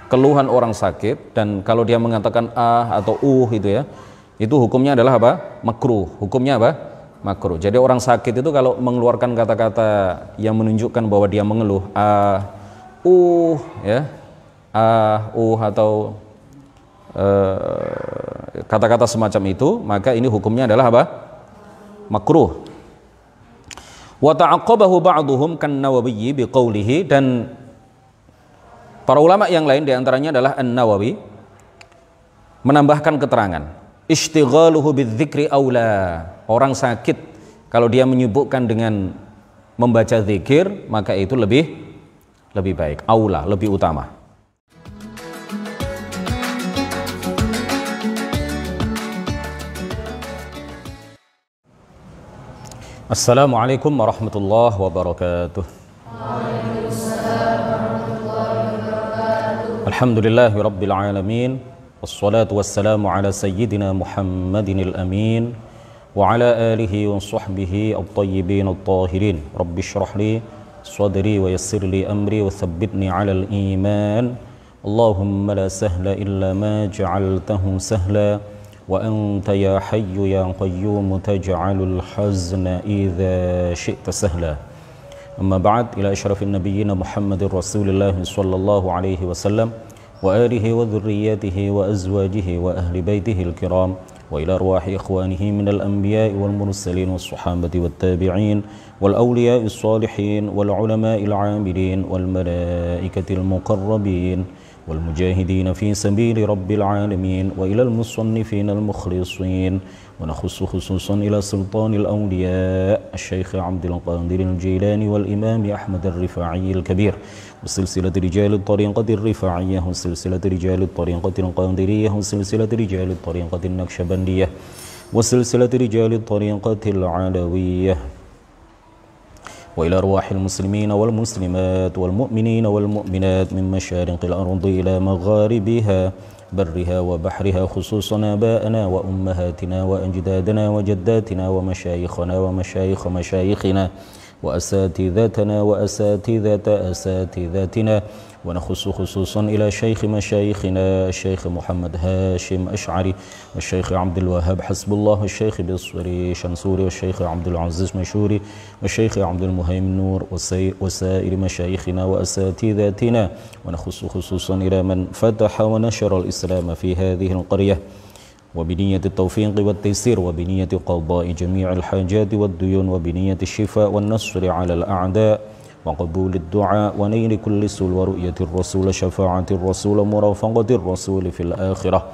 keluhan orang sakit, dan kalau dia mengatakan atau itu ya, itu hukumnya adalah apa? Makruh. Hukumnya apa? Makruh. Jadi orang sakit itu kalau mengeluarkan kata-kata yang menunjukkan bahwa dia mengeluh ya, atau kata-kata semacam itu, maka ini hukumnya adalah apa? Makruh. Wa ta'aqqabahu ba'dhum kan Nawawi biqaulihi, dan para ulama yang lain diantaranya adalah An-Nawawi menambahkan keterangan, istighaluhu bidzikri aula, orang sakit kalau dia menyibukkan dengan membaca zikir maka itu lebih baik, aula, lebih utama. Assalamualaikum warahmatullahi wabarakatuh. Alhamdulillahi rabbil alamin, wassalatu wassalamu ala sayyidina Muhammadin al-amin wa ala alihi wa sahbihi at-tayyibin at-tahirin. Rabbi shrah li sadri wa yassir li amri wa thabbitni ala al-iman. Allahumma la sahla illa ma ja'altahu sahla wa anta ya hayyu ya qayyum taj'alul hazna idza syi'ta sahla. Amma ba'd, ila asyrafin nabiyyin Muhammadir Rasulillah sallallahu alaihi wasallam wa alihi wa dhurriyyatihi wa azwajihi wa ahli baitihi al-kiram wa ila arwahi ikhwanihi minal anbiya'i wal mursalin was sahabati wat tabi'in wal awliya'is salihin wal ulama'il 'amilin wal malaikatil muqarrabin wal mujahidin fi sabili rabbil alamin wa ilal musannifin al mukhlisin wa nakhussu khususan ila sultanil awliya Syekh Abdul Qadir al-Jilani wal Imam Ahmad al-Rifa'i al-Kabir wa silsilati rijal at-tariqati ar-Rifa'iyah wa silsilati rijal at-tariqati al-Qadiriyah wa silsilati rijal at-tariqati an-Naqshbandiyah wa silsilati rijal at-tariqati al-Alawiyyah وإلى أرواح المسلمين والمسلمات والمؤمنين والمؤمنات من مشارق الأرض إلى مغاربها برها وبحرها، خصوصا آباءنا وأمهاتنا وأجدادنا وجداتنا ومشايخنا ومشايخ مشايخنا وأساتذتنا وأساتذة أساتذتنا، ونخص خصوصا إلى شيخ مشايخنا الشيخ محمد هاشم أشعري والشيخ عبد الوهاب حسب الله الشيخ بصري شنصوري والشيخ عبد العزيز مشوري والشيخ عبد المهيمن نور وسائر مشايخنا وأساتذتنا، ونخص خصوصا إلى من فتح ونشر الإسلام في هذه القرية، وبنية التوفيق والتيسير وبنية قضاء جميع الحاجات والديون وبنية الشفاء والنصر على الأعداء وقبول الدعاء ونيل كل سول ورؤية الرسول شفاعة الرسول مرافقة الرسول في الآخرة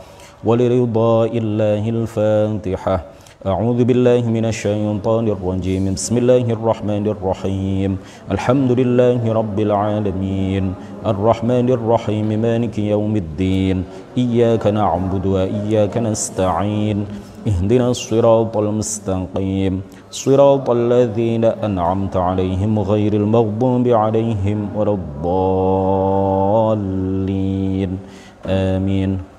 ولرضاء الله. الفاتحة. أعوذ بالله من الشيطان الرجيم. بسم الله الرحمن الرحيم. الحمد لله رب العالمين الرحمن الرحيم مالك يوم الدين إياك نعبد وإياك نستعين اهدنا الصراط المستقيم صراط الذين أنعمت عليهم غير المغضوب عليهم ولا الضالين آمين.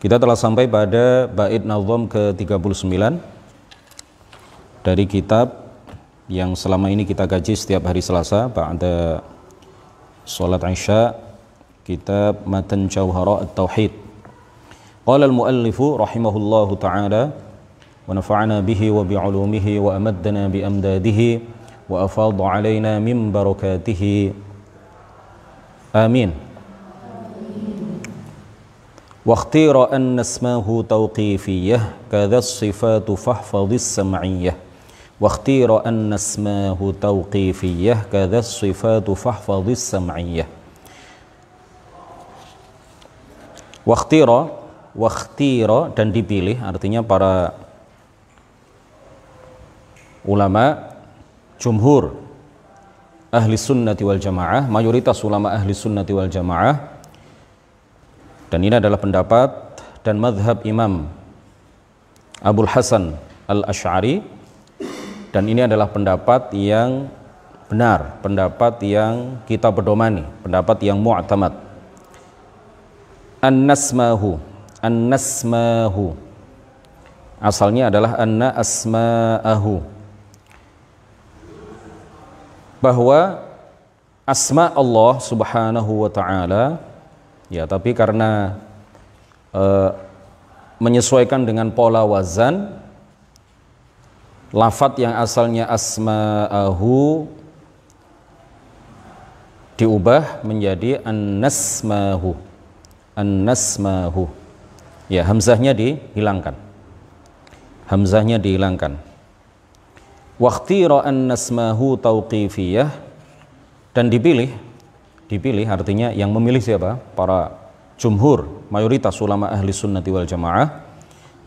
Kita telah sampai pada bait nazam ke-39 dari kitab yang selama ini kita kaji setiap hari Selasa pada salat Isya, kitab Matan Jauhara At-Tauhid. Qala al-muallifu rahimahullahu ta'ala wa nafa'ana bihi wa bi'ulumihi wa amaddana bi amdadihi wa afadha alaina min barakatihi. Amin. واختير أن اسمه توقيفية كذا الصفات فاحفظ السمعية. واختير أن اسمه توقيفية كذا الصفات فاحفظ السمعية. واختير dan dipilih, artinya para ulama jumhur ahli sunnati wal jamaah, mayoritas ulama ahli sunnati wal jamaah, dan ini adalah pendapat dan madhab Imam Abul Hasan Al-Ash'ari, dan ini adalah pendapat yang benar, pendapat yang kita pedomani, pendapat yang mu'tamad. An-nasmahu asalnya adalah anna asma'ahu, bahwa asma Allah Subhanahu wa taala, ya, tapi karena menyesuaikan dengan pola wazan, lafadz yang asalnya asma'ahu diubah menjadi an-nasmahu. An-nasmahu. Ya, hamzahnya dihilangkan. Hamzahnya dihilangkan. Waqtira an-nasmahu tauqifiyah, dan dipilih artinya yang memilih siapa? Para jumhur, mayoritas ulama ahli sunnati wal jamaah.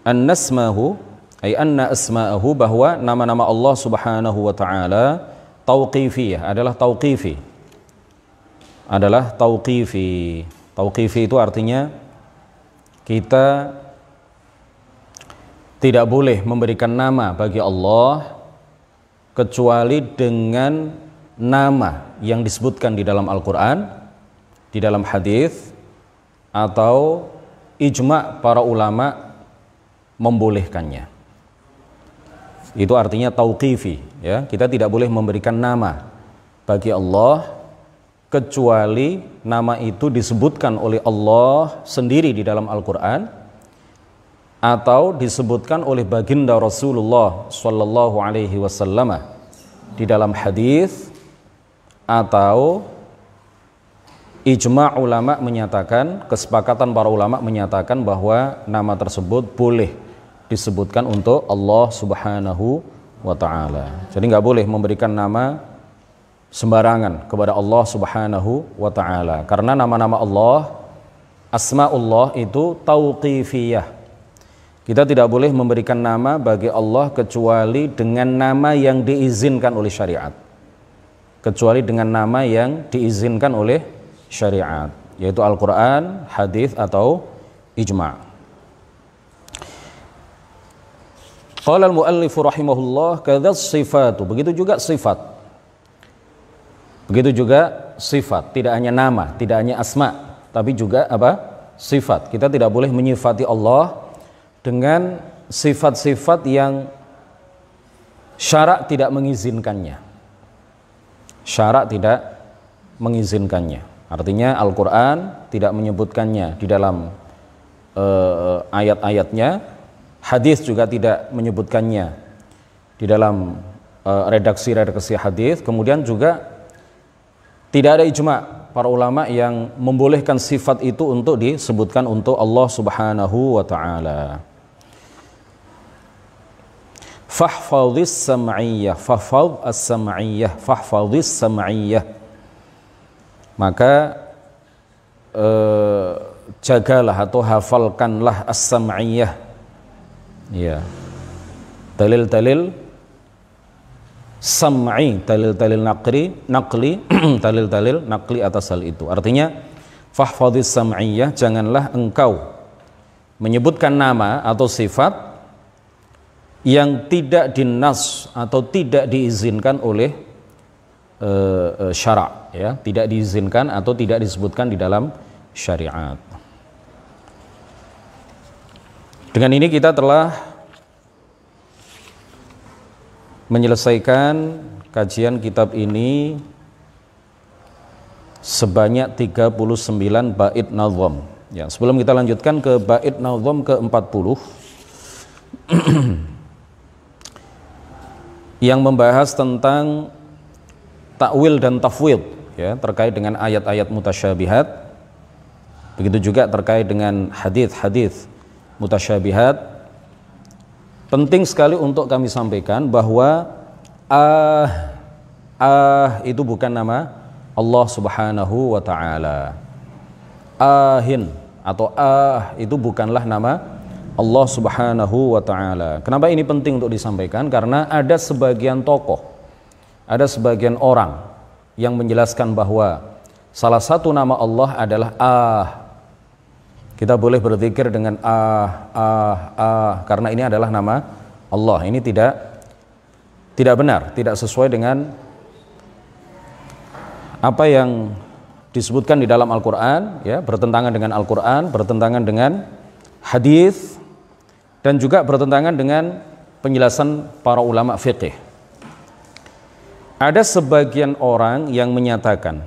An-nasmahu ay anna asma'ahu, bahwa nama-nama Allah Subhanahu wa taala tauqifiyah, adalah tauqifi. Adalah tauqifi. Tauqifi itu artinya kita tidak boleh memberikan nama bagi Allah kecuali dengan nama yang disebutkan di dalam Al-Quran, di dalam hadis, atau ijma' para ulama membolehkannya. Itu artinya tauqifi, ya. Kita tidak boleh memberikan nama bagi Allah kecuali nama itu disebutkan oleh Allah sendiri di dalam Al-Quran, atau disebutkan oleh baginda Rasulullah sallallahu alaihi wasallam di dalam hadis, atau ijma' ulama menyatakan, kesepakatan para ulama menyatakan bahwa nama tersebut boleh disebutkan untuk Allah Subhanahu wa taala. Jadi nggak boleh memberikan nama sembarangan kepada Allah Subhanahu wa taala, karena nama-nama Allah, asmaullah itu tauqifiyah. Kita tidak boleh memberikan nama bagi Allah kecuali dengan nama yang diizinkan oleh syariat. Kecuali dengan nama yang diizinkan oleh syariat, yaitu Al-Quran, hadis, atau ijma'. Qala al-muallifu rahimahullah, kadzas sifatu, begitu juga sifat. Begitu juga sifat, tidak hanya nama, tidak hanya asma, tapi juga apa? Sifat. Kita tidak boleh menyifati Allah dengan sifat-sifat yang syarak tidak mengizinkannya. Syarak tidak mengizinkannya. Artinya Al-Quran tidak menyebutkannya di dalam ayat-ayatnya, hadis juga tidak menyebutkannya di dalam redaksi-redaksi hadis. Kemudian juga tidak ada ijma' para ulama yang membolehkan sifat itu untuk disebutkan untuk Allah Subhanahu wa ta'ala. Fahfadhis sam'iyyah, fahfadh as-sam'iyyah, fahfadhis sam'iyyah. Maka jagalah atau hafalkanlah as-sam'iyyah. Ya. Dalil-dalil sam'i, dalil-dalil naqli, dalil-dalil naqli atas hal itu. Artinya fahfadhis sam'iyyah, janganlah engkau menyebutkan nama atau sifat yang tidak dinas atau tidak diizinkan oleh syarak, ya, tidak diizinkan atau tidak disebutkan di dalam syariat. Dengan ini kita telah menyelesaikan kajian kitab ini sebanyak 39 bait nazam. Ya, sebelum kita lanjutkan ke bait nazam ke-40 yang membahas tentang takwil dan tafwid, ya, terkait dengan ayat-ayat mutasyabihat, begitu juga terkait dengan hadis-hadis mutasyabihat. Penting sekali untuk kami sampaikan bahwa itu bukan nama Allah Subhanahu wa ta'ala. Ahin atau itu bukanlah nama Allah Subhanahu wa ta'ala. Kenapa ini penting untuk disampaikan? Karena ada sebagian tokoh, ada sebagian orang yang menjelaskan bahwa salah satu nama Allah adalah Kita boleh berzikir dengan karena ini adalah nama Allah. Ini tidak benar, tidak sesuai dengan apa yang disebutkan di dalam Al-Quran, ya, bertentangan dengan Al-Quran, bertentangan dengan hadis, dan juga bertentangan dengan penjelasan para ulama fiqih. Ada sebagian orang yang menyatakan,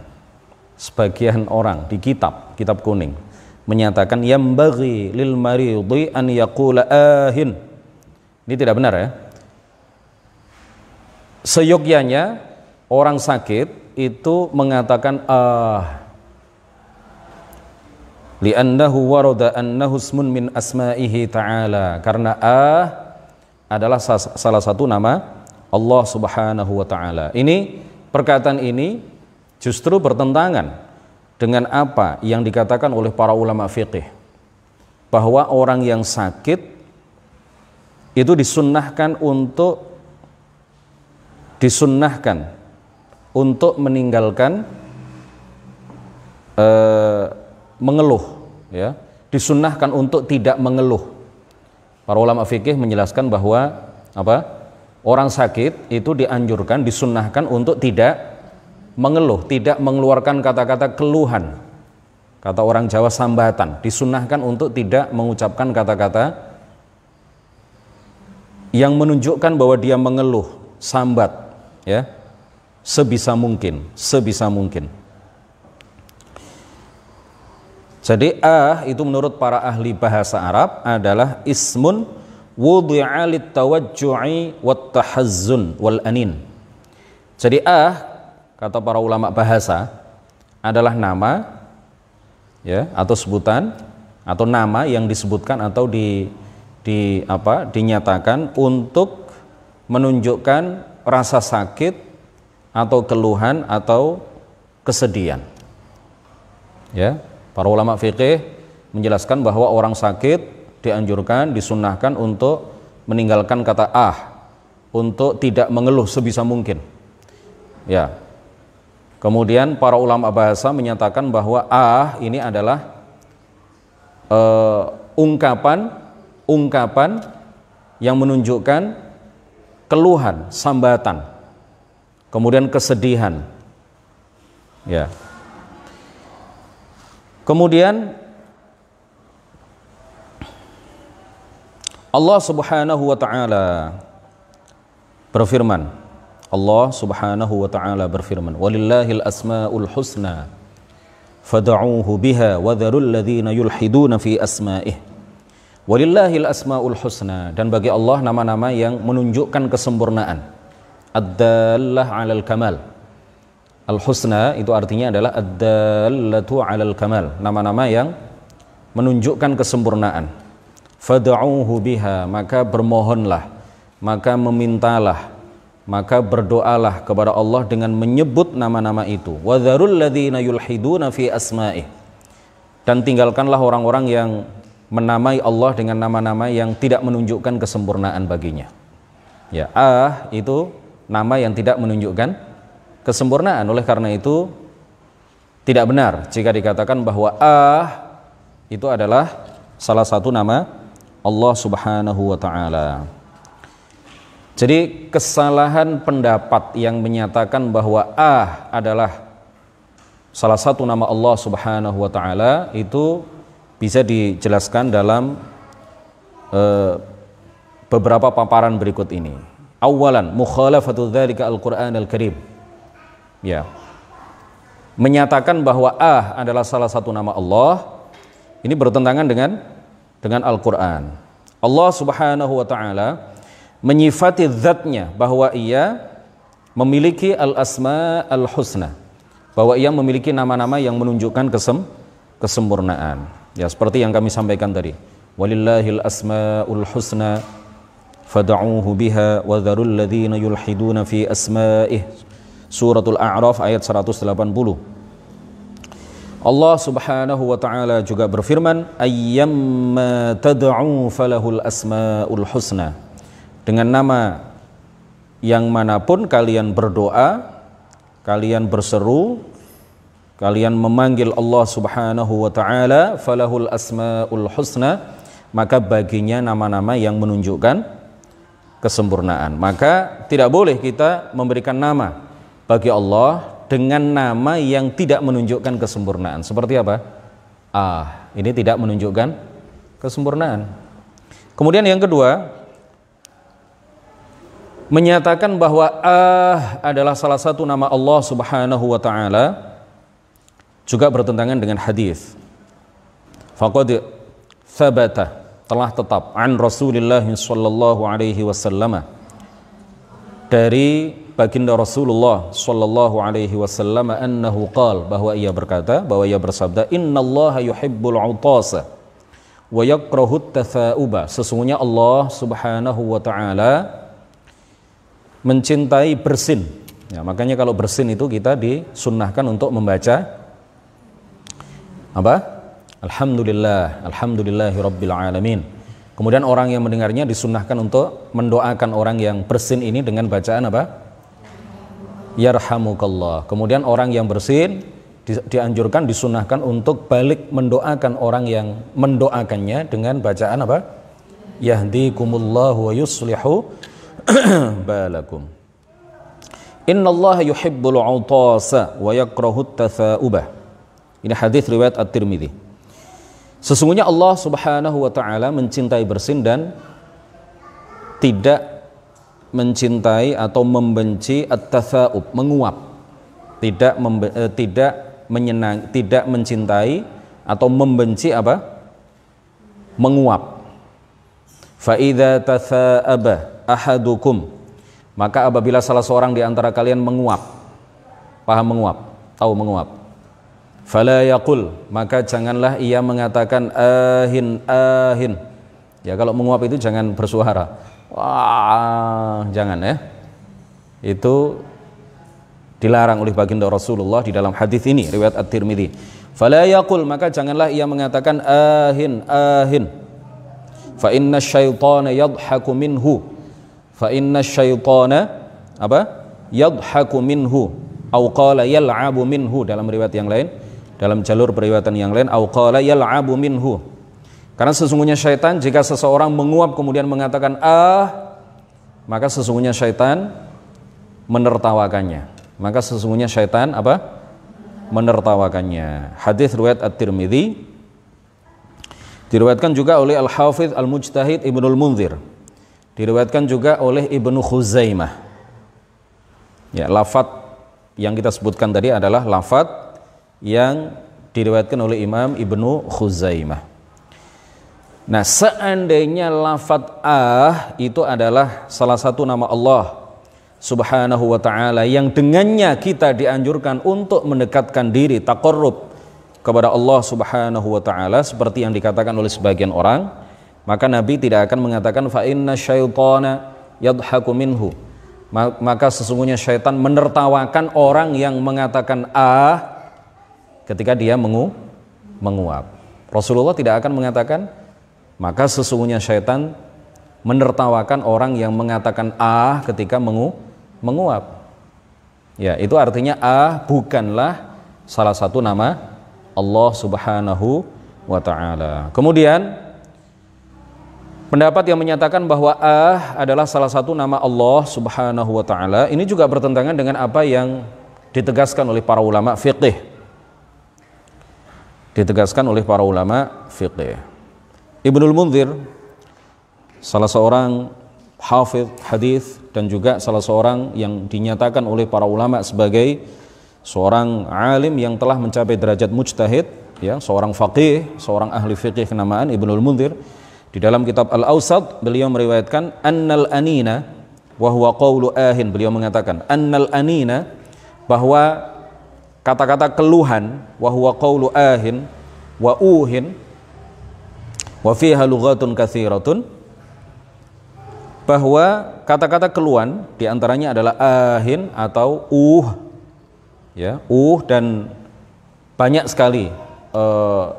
sebagian orang di kitab kuning menyatakan yambaghi lil maridi an yaqula ahin. Ini tidak benar ya. Seyogyanya orang sakit itu mengatakan li'annahu warada annahu ismun min asma'ihi ta'ala, karena adalah salah satu nama Allah Subhanahu wa taala. Ini perkataan ini justru bertentangan dengan apa yang dikatakan oleh para ulama fikih, bahwa orang yang sakit itu disunnahkan untuk meninggalkan mengeluh, ya, disunnahkan untuk tidak mengeluh. Para ulama fikih menjelaskan bahwa orang sakit itu dianjurkan, disunnahkan untuk tidak mengeluh, tidak mengeluarkan kata-kata keluhan. Kata orang Jawa sambatan, disunnahkan untuk tidak mengucapkan kata-kata yang menunjukkan bahwa dia mengeluh, sambat, ya, sebisa mungkin. Jadi itu menurut para ahli bahasa Arab adalah ismun wudi'a lit-tawajju'i wat-tahazzun wal-anin. Jadi kata para ulama bahasa adalah nama, ya, atau sebutan atau nama yang disebutkan atau dinyatakan untuk menunjukkan rasa sakit atau keluhan atau kesedihan. Ya, para ulama fikih menjelaskan bahwa orang sakit dianjurkan, disunnahkan untuk meninggalkan kata untuk tidak mengeluh sebisa mungkin. Ya. Kemudian para ulama bahasa menyatakan bahwa ini adalah ungkapan yang menunjukkan keluhan, sambatan, kemudian kesedihan. Ya. Kemudian Allah Subhanahu wa taala berfirman, walillahil asmaul husna fad'uuhu biha wa dharul ladzina yulhiduna fi asma'ih. Walillahil asmaul husna, dan bagi Allah nama-nama yang menunjukkan kesempurnaan, ad-dallah 'alal kamal. Al-husna itu artinya adalah ad-dallatu 'alal kamal, nama-nama yang menunjukkan kesempurnaan. Fad'uuhu biha, maka bermohonlah, maka memintalah, maka berdoalah kepada Allah dengan menyebut nama-nama itu. Wa dzarul ladzina yulhiduna fi asma'ih, dan tinggalkanlah orang-orang yang menamai Allah dengan nama-nama yang tidak menunjukkan kesempurnaan baginya. Ya, itu nama yang tidak menunjukkan kesempurnaan. Oleh karena itu tidak benar jika dikatakan bahwa itu adalah salah satu nama Allah Subhanahu wa taala. Jadi kesalahan pendapat yang menyatakan bahwa adalah salah satu nama Allah Subhanahu wa taala itu bisa dijelaskan dalam beberapa paparan berikut ini. Awalan, mukhalafatu dzalika al-Qur'an al-Karim. Ya. Menyatakan bahwa adalah salah satu nama Allah ini bertentangan dengan Al-Quran. Allah Subhanahu wa ta'ala menyifati zatnya bahwa ia memiliki al-asma al-husna, bahwa ia memiliki nama-nama yang menunjukkan kesempurnaan. Ya, seperti yang kami sampaikan tadi, walillahil asmaul husna fad'uuhu biha wa dharul ladzina yulhiduna fi asma'ih. Suratul A'raf ayat 180. Allah Subhanahu wa taala juga berfirman, ayyamma tad'u falahul asmaul husna. Dengan nama yang manapun kalian berdoa, kalian berseru, kalian memanggil Allah Subhanahu wa taala, falahul asmaul husna, maka baginya nama-nama yang menunjukkan kesempurnaan. Maka tidak boleh kita memberikan nama bagi Allah dengan nama yang tidak menunjukkan kesempurnaan. Seperti apa? Ini tidak menunjukkan kesempurnaan. Kemudian yang kedua, menyatakan bahwa adalah salah satu nama Allah Subhanahu wa taala juga bertentangan dengan hadis. Faqad thabata, telah tetap an Rasulillah sallallahu alaihi wasallam, dari baginda Rasulullah sallallahu alaihi wasallam, annahu qala, bahwa ia berkata, bahwa ia bersabda, innallaha yuhibbul utasa wa yakrahut tatha'uba, sesungguhnya Allah Subhanahu wa taala mencintai bersin. Ya, makanya kalau bersin itu kita disunnahkan untuk membaca apa? Alhamdulillah, alhamdulillahi rabbil alamin. Kemudian orang yang mendengarnya disunnahkan untuk mendoakan orang yang bersin ini dengan bacaan apa? Yarhamukallah. Kemudian orang yang bersin dianjurkan, disunnahkan untuk balik mendoakan orang yang mendoakannya dengan bacaan apa? Yahdikumullahu wa yuslihu balakum. Innallaha yuhibbul utasa wa yakrahut tatha'ubah. Ini hadis riwayat At-Tirmidzi. Sesungguhnya Allah Subhanahu wa taala mencintai bersin dan tidak mencintai atau membenci at-tatha'ub, menguap. Tidak mencintai atau membenci apa? Menguap. Fa idza tatha'aba ahadukum, maka apabila salah seorang di antara kalian menguap. Paham menguap? Tahu menguap? Fala yaqul, maka janganlah ia mengatakan ahin ahin. Ya, kalau menguap itu jangan bersuara. Wah, jangan ya. Itu dilarang oleh baginda Rasulullah di dalam hadis ini riwayat At-Tirmidzi. Fala yaqul, maka janganlah ia mengatakan ahin ahin. Fa inna syaitana yadhaku minhu. Fa inna syaitana apa? Yadhaku minhu. Au qala yal'abu minhu, dalam riwayat yang lain. Dalam jalur periwayatan yang lain, au qala yal'abu minhu. Karena sesungguhnya syaitan, jika seseorang menguap kemudian mengatakan maka sesungguhnya syaitan menertawakannya. Maka sesungguhnya syaitan apa? Menertawakannya. Hadis riwayat At-Tirmidzi. Diriwayatkan juga oleh Al-Hafidz Al-Mujtahid Ibnul Munzir. Diriwayatkan juga oleh Ibnu Khuzaimah. Ya, lafadz yang kita sebutkan tadi adalah lafadz yang diriwayatkan oleh Imam Ibnu Khuzaimah. Nah, seandainya lafadz itu adalah salah satu nama Allah Subhanahu wa ta'ala yang dengannya kita dianjurkan untuk mendekatkan diri, taqarrub kepada Allah Subhanahu wa ta'ala, seperti yang dikatakan oleh sebagian orang, maka Nabi tidak akan mengatakan fa inna syaitana yadhaku minhu, maka sesungguhnya syaitan menertawakan orang yang mengatakan ketika dia menguap. Rasulullah tidak akan mengatakan maka sesungguhnya syaitan menertawakan orang yang mengatakan ketika menguap. Ya, itu artinya bukanlah salah satu nama Allah Subhanahu wa ta'ala. Kemudian pendapat yang menyatakan bahwa adalah salah satu nama Allah Subhanahu wa ta'ala, ini juga bertentangan dengan apa yang ditegaskan oleh para ulama fiqih. Ditegaskan oleh para ulama fiqih. Ibnul Munzir, salah seorang hafidz hadis dan juga salah seorang yang dinyatakan oleh para ulama sebagai seorang alim yang telah mencapai derajat mujtahid, ya, seorang faqih, seorang ahli fiqih kenamaan Ibnul Munzir, di dalam kitab Al-Awsat beliau meriwayatkan annal anina wa huwa qawlu ahin, beliau mengatakan annal anina, bahwa kata-kata keluhan, wa huwa qawlu ahin wa uhin wa fiha lughatun katsiratun, bahwa kata-kata keluhan diantaranya adalah ahin atau ya, dan banyak sekali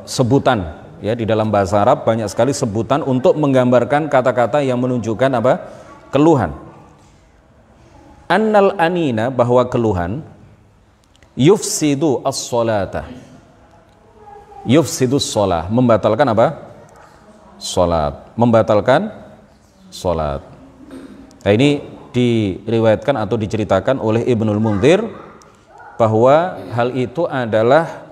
sebutan, ya, di dalam bahasa Arab banyak sekali sebutan untuk menggambarkan kata-kata yang menunjukkan apa? Keluhan. Annal anina, bahwa keluhan yufsidu as-salata, yufsidu as-salah, membatalkan apa? Salat, membatalkan salat. Nah, ini diriwayatkan atau diceritakan oleh Ibnul Munzir bahwa hal itu adalah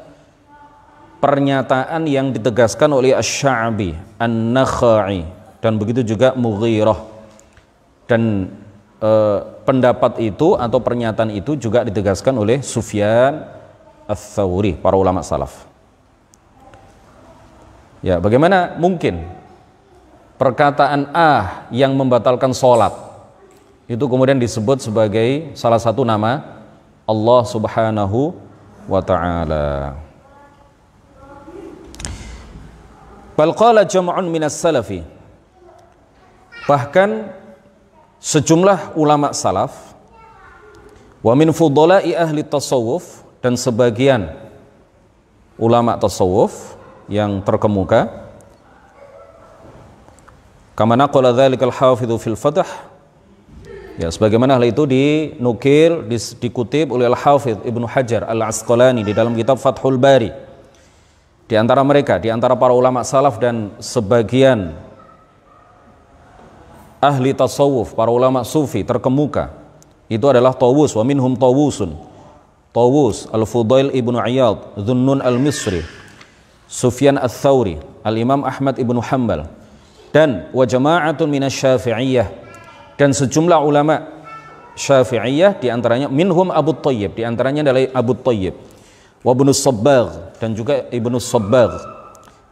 pernyataan yang ditegaskan oleh Asy-Sya'bi, An-Nakhai, dan begitu juga Mughirah. Dan pendapat itu atau pernyataan itu juga ditegaskan oleh Sufyan Ats-Tsauri, para ulama salaf. Ya, bagaimana mungkin perkataan yang membatalkan sholat itu kemudian disebut sebagai salah satu nama Allah Subhanahu wa ta'ala. Bal qala jam'un minas salafi, bahkan sejumlah ulama salaf, wa min fudala'i ahli tasawuf, dan sebagian ulama tasawuf yang terkemuka, kama naqala dzalikal hafidhu fil Fath, ya sebagaimana hal itu dinukil, dikutip oleh Al-Hafidh Ibnu Hajar Al-Asqalani di dalam kitab Fathul Bari. Di antara mereka, di antara para ulama salaf dan sebagian ahli tasawuf, para ulama sufi terkemuka, itu adalah Tawus, wa minhum Tawusun, Tawus, Al-Fudail Ibnu Iyad, Dhunnun Al-Misri, Sufyan Ats-Tsauri, Al-Imam Ahmad Ibnu Hanbal, dan wa jama'atun minasy-Syafi'iyah, dan sejumlah ulama Syafi'iyah, di antaranya minhum Abu Thayyib, di antaranya adalah Abu Thayyib, wa Ibnu Sabbagh, dan juga Ibnu Sabbagh.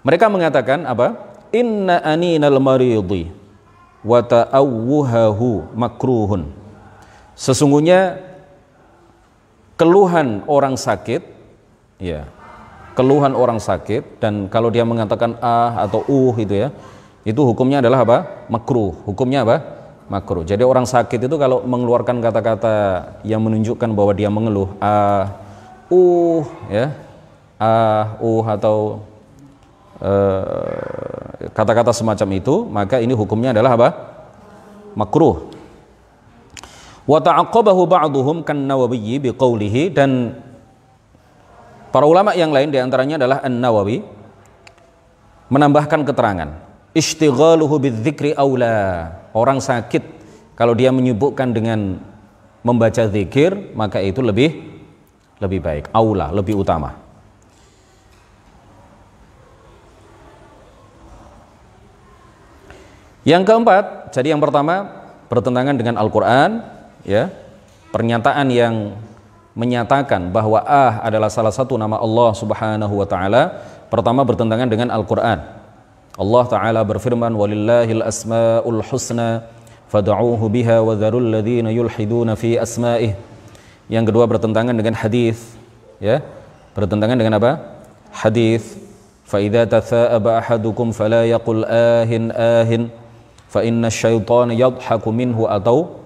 Mereka mengatakan apa? Inna aninal maridi wa ta'awwuhahu makruhun. Sesungguhnya keluhan orang sakit, ya, keluhan orang sakit, dan kalau dia mengatakan atau itu ya, itu hukumnya adalah apa? Makruh. Hukumnya apa? Makruh. Jadi orang sakit itu kalau mengeluarkan kata-kata yang menunjukkan bahwa dia mengeluh, ya, atau kata-kata semacam itu, maka ini hukumnya adalah apa? Makruh. Wa ta'aqqabahu ba'dhum kan-Nawawi biqaulihi, dan para ulama yang lain di antaranya adalah An-Nawawi menambahkan keterangan, istighaluhu bidzikri aula. Orang sakit kalau dia menyibukkan dengan membaca zikir, maka itu lebih baik, aula, lebih utama. Yang keempat, jadi yang pertama bertentangan dengan Al-Quran, ya, pernyataan yang menyatakan bahwa adalah salah satu nama Allah Subhanahu wa ta'ala, pertama bertentangan dengan Al-Quran. Allah Ta'ala berfirman, walillahil asma'ul husna fad'uuhu biha wa dharul ladzina yulhiduna fi asma'ih. Yang kedua bertentangan dengan hadis, ya, bertentangan dengan apa? Hadis, fa idza tatha'aba ahadukum fala yaqul ahin fa inna syaitana yadhaku minhu atau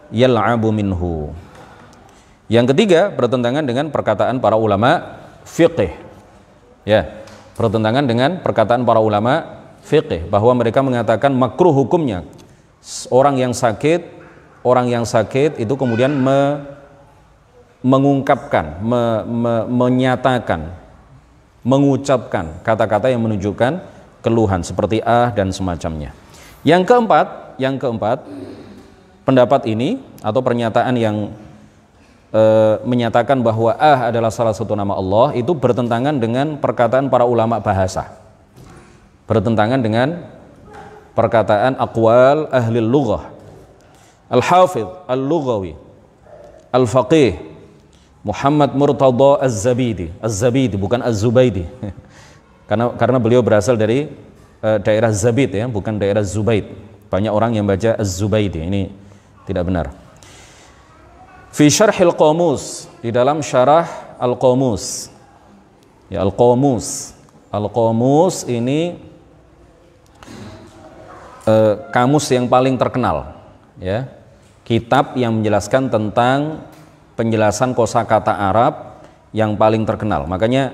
yal'abu minhu. Yang ketiga bertentangan dengan perkataan para ulama fiqih, ya, bertentangan dengan perkataan para ulama fiqih bahwa mereka mengatakan makruh hukumnya orang yang sakit itu kemudian mengungkapkan, menyatakan, mengucapkan kata-kata yang menunjukkan keluhan seperti dan semacamnya. Yang keempat, pendapat ini atau pernyataan yang menyatakan bahwa adalah salah satu nama Allah itu bertentangan dengan perkataan para ulama bahasa, bertentangan dengan perkataan aqwal ahli lughah. Al-Hafidh Al-Lughawi Al-Faqih Muhammad Murtada Az-Zabidi bukan Az-Zubaidi karena beliau berasal dari daerah Zabid, ya, bukan daerah Zubaid. Banyak orang yang baca Az-Zubaidi, ini tidak benar. Fi Syarhil Qamus, di dalam syarah Al-Qamus, ya, Al-Qamus ini kamus yang paling terkenal, ya, kitab yang menjelaskan tentang penjelasan kosakata Arab yang paling terkenal. Makanya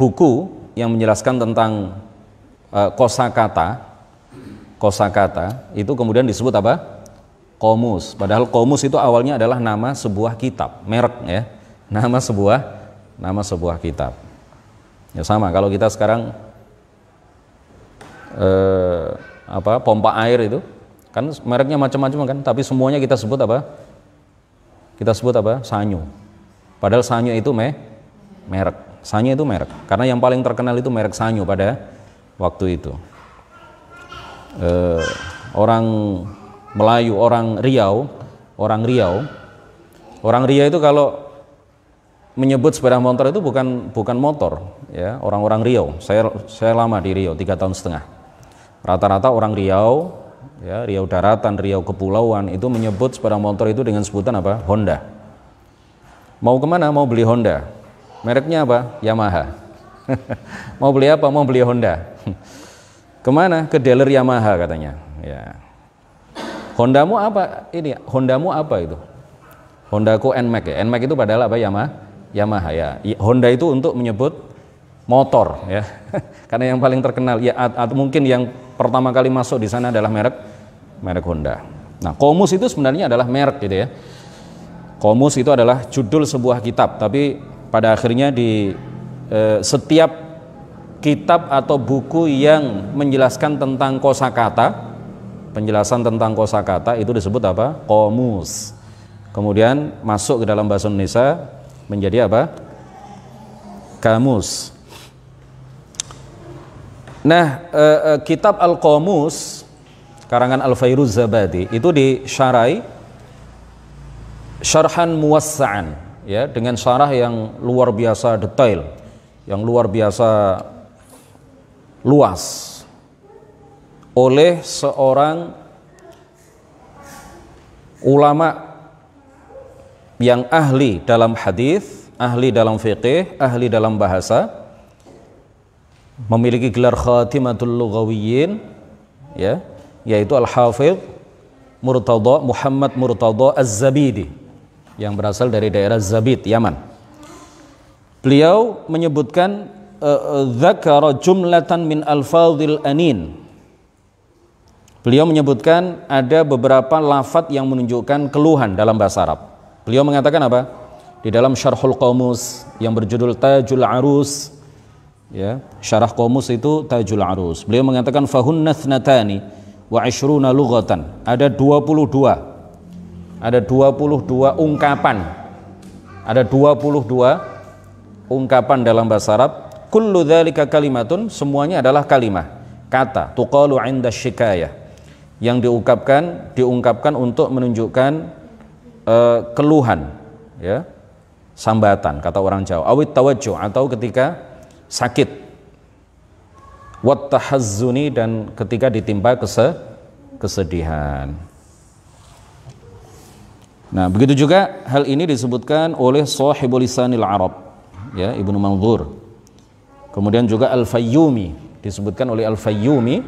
buku yang menjelaskan tentang kosakata itu kemudian disebut apa? Qamus. Padahal qamus itu awalnya adalah nama sebuah kitab, merek, ya, nama sebuah kitab. Ya sama kalau kita sekarang pompa air itu kan mereknya macam-macam kan, tapi semuanya kita sebut apa? Sanyo. Padahal Sanyo itu merek. Sanyo itu merek. Karena yang paling terkenal itu merek Sanyo pada waktu itu. Orang Melayu, orang Riau, orang Riau itu kalau menyebut sepeda motor itu bukan motor, ya, orang-orang Riau. Saya lama di Riau 3,5 tahun. Rata-rata orang Riau, ya, Riau Daratan, Riau Kepulauan itu menyebut sepeda motor itu dengan sebutan apa? Honda. Mau kemana? Mau beli Honda. Mereknya apa? Yamaha. Mau beli apa? Mau beli Honda. Kemana? Ke dealer Yamaha katanya. Ya. Hondamu apa? Ini Hondamu apa itu? Hondaku NMAX ya. NMAX itu padahal apa? Yamaha ya. Honda itu untuk menyebut motor ya. Karena yang paling terkenal ya, atau mungkin yang pertama kali masuk di sana adalah merek Honda. Nah, Qomus itu sebenarnya adalah merek gitu ya. Qomus itu adalah judul sebuah kitab, tapi pada akhirnya di setiap kitab atau buku yang menjelaskan tentang kosakata, penjelasan tentang kosakata itu disebut apa? Qomus. Kemudian masuk ke dalam bahasa Indonesia menjadi apa? Kamus. Nah, kitab Al-Qomus karangan Al-Fairuzabadi itu disyarai syarhan muwassa'an ya, dengan syarah yang luar biasa detail, yang luar biasa luas oleh seorang ulama yang ahli dalam hadis, ahli dalam fiqih, ahli dalam bahasa, memiliki gelar Khatimatul Lughawiyyin ya, yaitu Al-Hafidh Murtada Muhammad Murtada Az-Zabidi yang berasal dari daerah Zabid, Yaman. Beliau menyebutkan dzakara jumlatan min alfadhil anin. Beliau menyebutkan ada beberapa lafadz yang menunjukkan keluhan dalam bahasa Arab. Beliau mengatakan apa? Di dalam Syarhul Qomus yang berjudul Tajul Arus ya, syarah Qomus itu Tajul Arus. Beliau mengatakan fahunna thnatani wa 20 lughatan. Ada 22 ungkapan. Ada 22 ungkapan dalam bahasa Arab. Kullu dzalika kalimatun, semuanya adalah kalimah, kata, tuqalu 'inda syikayah, yang diungkapkan untuk menunjukkan keluhan ya, sambatan kata orang Jawa, awit tawajjuh, atau ketika sakit, wat tahazzuni, dan ketika ditimpa kesedihan. Nah, begitu juga hal ini disebutkan oleh Shahibul Lisanil Arab ya, Ibnu Manzur. Kemudian juga Al-Fayyumi, disebutkan oleh Al-Fayyumi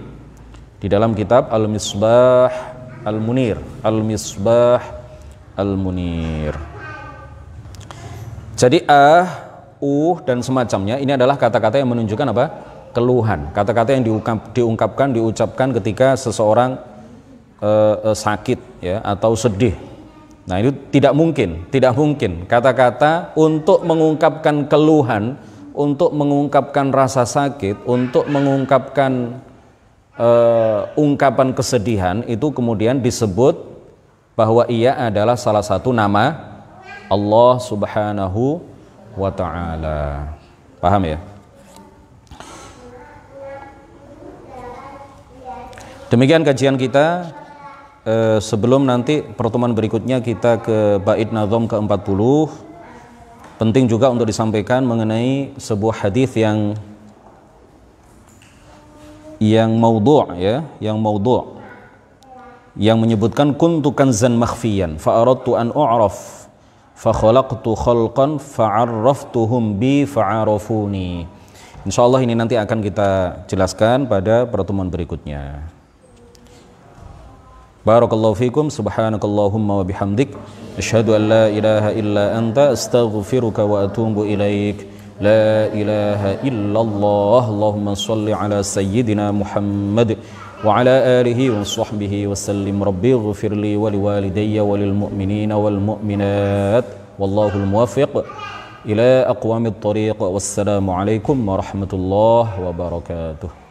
di dalam kitab Al-Misbah Al-Munir, Al-Misbah Al-Munir. Jadi dan semacamnya ini adalah kata-kata yang menunjukkan apa? Keluhan. Kata-kata yang diucapkan ketika seseorang sakit ya, atau sedih. Nah, itu tidak mungkin kata-kata untuk mengungkapkan keluhan, untuk mengungkapkan rasa sakit, untuk mengungkapkan ungkapan kesedihan itu kemudian disebut bahwa ia adalah salah satu nama Allah Subhanahu wa ta'ala. Paham ya? Demikian kajian kita. Sebelum nanti pertemuan berikutnya kita ke bait nazam ke-40, penting juga untuk disampaikan mengenai sebuah hadis yang maudhu' ya, yang menyebutkan kuntu kanzan makhfiyan fa aradtu an u'raf fa khalaqtu khalqan fa 'arraftuhum bi fa 'arafuni. Insyaallah ini nanti akan kita jelaskan pada pertemuan berikutnya. Barakallahu fikum, subhanakallahumma wa bihamdik, asyhadu an la ilaha illa anta, astaghfiruka wa atubu ilaik. La ilaha illallah. Allahumma salli ala sayyidina Muhammad wa ala alihi wa sahbihi wa sallim. Rabbi ighfirli wa liwalidayya wa lil mu'minina wal mu'minat. Wallahul muwaffiq ila aqwamit thariq. Wassalamu alaikum warahmatullahi wabarakatuh.